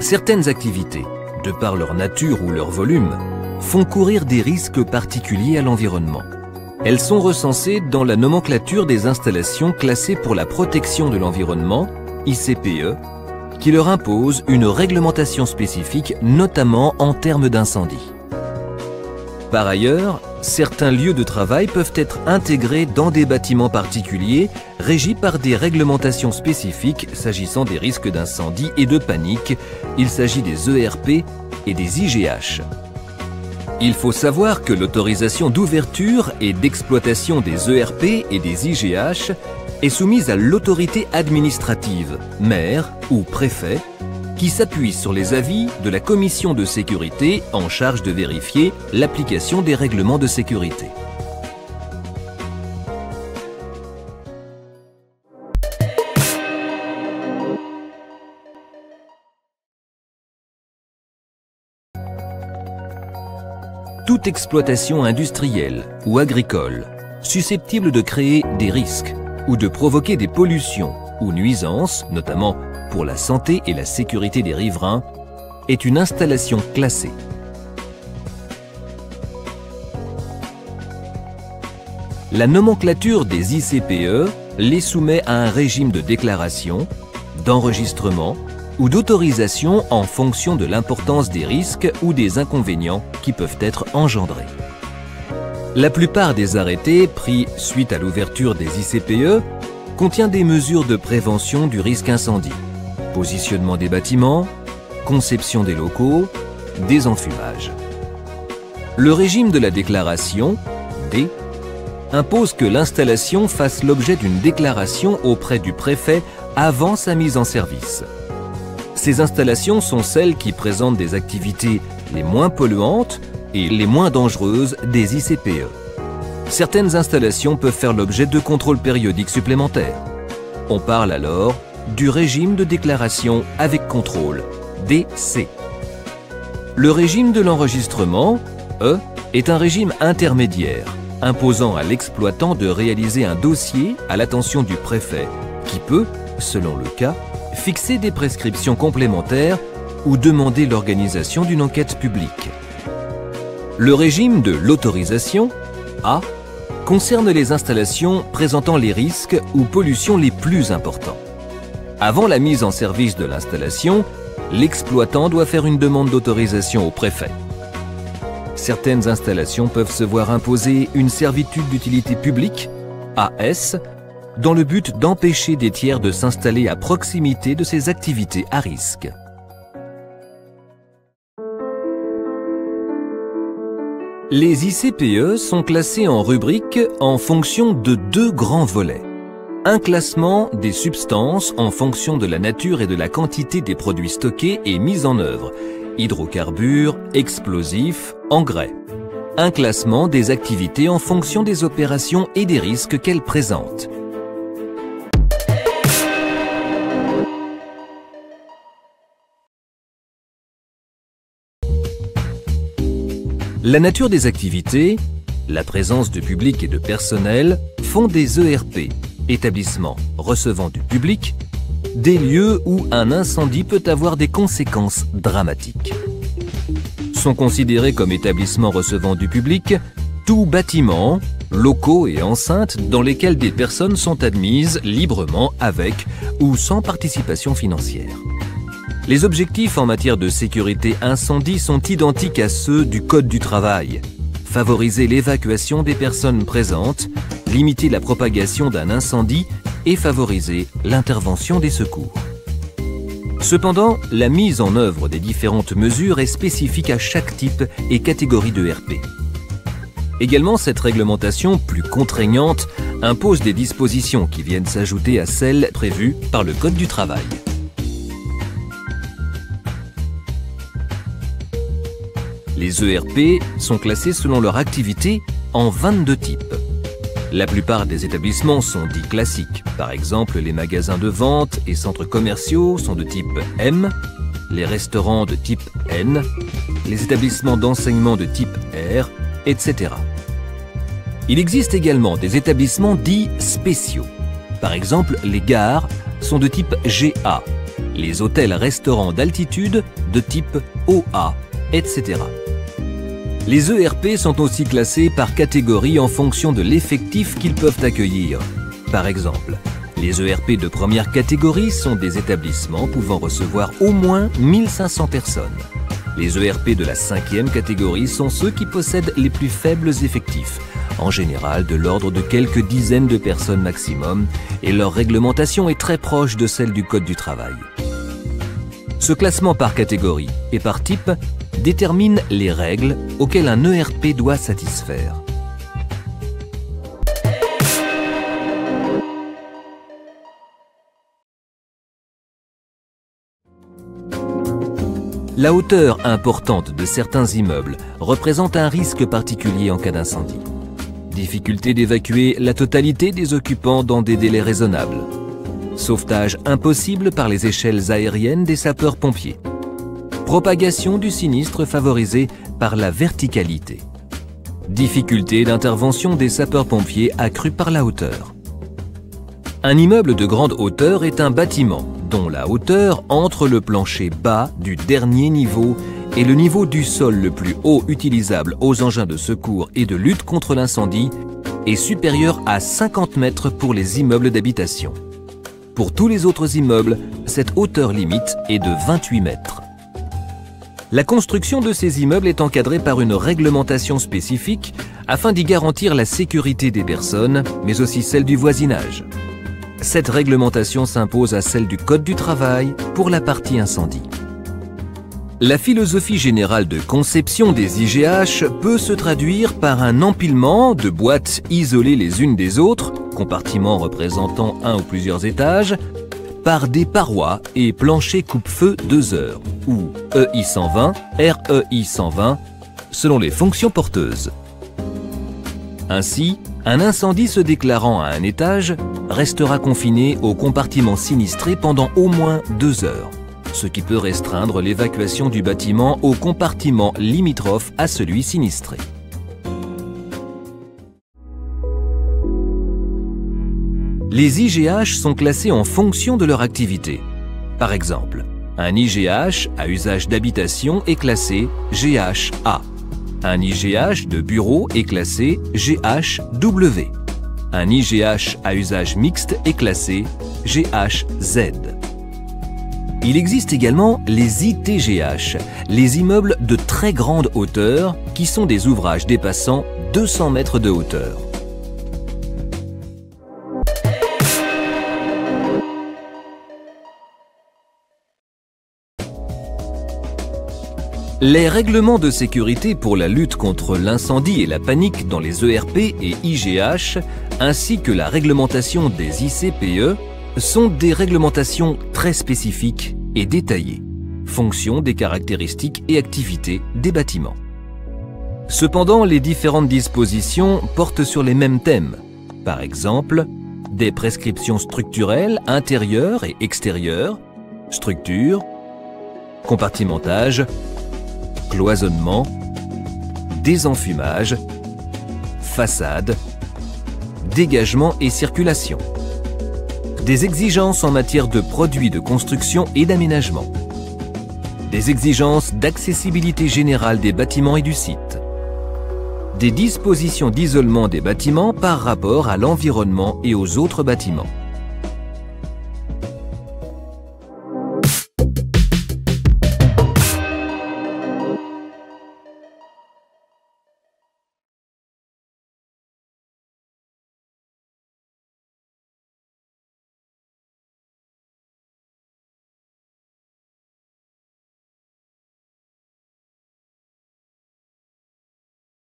Certaines activités, de par leur nature ou leur volume, font courir des risques particuliers à l'environnement. Elles sont recensées dans la nomenclature des installations classées pour la protection de l'environnement, ICPE, qui leur impose une réglementation spécifique, notamment en termes d'incendie. Par ailleurs, certains lieux de travail peuvent être intégrés dans des bâtiments particuliers régis par des réglementations spécifiques s'agissant des risques d'incendie et de panique. Il s'agit des ERP et des IGH. Il faut savoir que l'autorisation d'ouverture et d'exploitation des ERP et des IGH est soumise à l'autorité administrative, maire ou préfet, qui s'appuie sur les avis de la commission de sécurité en charge de vérifier l'application des règlements de sécurité. Toute exploitation industrielle ou agricole susceptible de créer des risques ou de provoquer des pollutions ou nuisances, notamment pour la santé et la sécurité des riverains, est une installation classée. La nomenclature des ICPE les soumet à un régime de déclaration, d'enregistrement ou d'autorisation en fonction de l'importance des risques ou des inconvénients qui peuvent être engendrés. La plupart des arrêtés pris suite à l'ouverture des ICPE contient des mesures de prévention du risque incendie, positionnement des bâtiments, conception des locaux, désenfumage. Le régime de la déclaration, D, impose que l'installation fasse l'objet d'une déclaration auprès du préfet avant sa mise en service. Ces installations sont celles qui présentent des activités les moins polluantes et les moins dangereuses des ICPE. Certaines installations peuvent faire l'objet de contrôles périodiques supplémentaires. On parle alors du régime de déclaration avec contrôle, DC. Le régime de l'enregistrement, E, est un régime intermédiaire, imposant à l'exploitant de réaliser un dossier à l'attention du préfet, qui peut, selon le cas, fixer des prescriptions complémentaires ou demander l'organisation d'une enquête publique. Le régime de l'autorisation, A, concerne les installations présentant les risques ou pollutions les plus importants. Avant la mise en service de l'installation, l'exploitant doit faire une demande d'autorisation au préfet. Certaines installations peuvent se voir imposer une servitude d'utilité publique, AS, dans le but d'empêcher des tiers de s'installer à proximité de ces activités à risque. Les ICPE sont classés en rubriques en fonction de deux grands volets. Un classement des substances en fonction de la nature et de la quantité des produits stockés et mis en œuvre, hydrocarbures, explosifs, engrais. Un classement des activités en fonction des opérations et des risques qu'elles présentent. La nature des activités, la présence de public et de personnel font des ERP, établissements recevant du public, des lieux où un incendie peut avoir des conséquences dramatiques. Sont considérés comme établissements recevant du public tout bâtiment, locaux et enceintes dans lesquels des personnes sont admises librement avec ou sans participation financière. Les objectifs en matière de sécurité incendie sont identiques à ceux du Code du travail. Favoriser l'évacuation des personnes présentes, limiter la propagation d'un incendie et favoriser l'intervention des secours. Cependant, la mise en œuvre des différentes mesures est spécifique à chaque type et catégorie de RP. Également, cette réglementation plus contraignante impose des dispositions qui viennent s'ajouter à celles prévues par le Code du travail. Les ERP sont classés selon leur activité en 22 types. La plupart des établissements sont dits classiques. Par exemple, les magasins de vente et centres commerciaux sont de type M, les restaurants de type N, les établissements d'enseignement de type R, etc. Il existe également des établissements dits spéciaux. Par exemple, les gares sont de type GA les hôtels-restaurants d'altitude de type OA, etc. Les ERP sont aussi classés par catégorie en fonction de l'effectif qu'ils peuvent accueillir. Par exemple, les ERP de première catégorie sont des établissements pouvant recevoir au moins 1500 personnes. Les ERP de la 5e catégorie sont ceux qui possèdent les plus faibles effectifs, en général de l'ordre de quelques dizaines de personnes maximum, et leur réglementation est très proche de celle du Code du travail. Ce classement par catégorie et par type détermine les règles auxquelles un ERP doit satisfaire. La hauteur importante de certains immeubles représente un risque particulier en cas d'incendie. Difficulté d'évacuer la totalité des occupants dans des délais raisonnables. Sauvetage impossible par les échelles aériennes des sapeurs-pompiers. Propagation du sinistre favorisée par la verticalité. Difficulté d'intervention des sapeurs-pompiers accrue par la hauteur. Un immeuble de grande hauteur est un bâtiment dont la hauteur entre le plancher bas du dernier niveau et le niveau du sol le plus haut utilisable aux engins de secours et de lutte contre l'incendie est supérieure à 50 mètres pour les immeubles d'habitation. Pour tous les autres immeubles, cette hauteur limite est de 28 mètres. La construction de ces immeubles est encadrée par une réglementation spécifique afin d'y garantir la sécurité des personnes, mais aussi celle du voisinage. Cette réglementation s'impose à celle du Code du travail pour la partie incendie. La philosophie générale de conception des IGH peut se traduire par un empilement de boîtes isolées les unes des autres, compartiments représentant un ou plusieurs étages, par des parois et planchers coupe-feu 2 heures, ou EI 120, REI 120, selon les fonctions porteuses. Ainsi, un incendie se déclarant à un étage restera confiné au compartiment sinistré pendant au moins 2 heures, ce qui peut restreindre l'évacuation du bâtiment au compartiment limitrophe à celui sinistré. Les IGH sont classés en fonction de leur activité. Par exemple, un IGH à usage d'habitation est classé GH-A. Un IGH de bureau est classé GH-W. Un IGH à usage mixte est classé GH-Z. Il existe également les ITGH, les immeubles de très grande hauteur, qui sont des ouvrages dépassant 200 mètres de hauteur. Les règlements de sécurité pour la lutte contre l'incendie et la panique dans les ERP et IGH, ainsi que la réglementation des ICPE, sont des réglementations très spécifiques et détaillées, fonction des caractéristiques et activités des bâtiments. Cependant, les différentes dispositions portent sur les mêmes thèmes. Par exemple, des prescriptions structurelles intérieures et extérieures, structure, compartimentage, cloisonnement, désenfumage, façade, dégagement et circulation. Des exigences en matière de produits de construction et d'aménagement. Des exigences d'accessibilité générale des bâtiments et du site. Des dispositions d'isolement des bâtiments par rapport à l'environnement et aux autres bâtiments.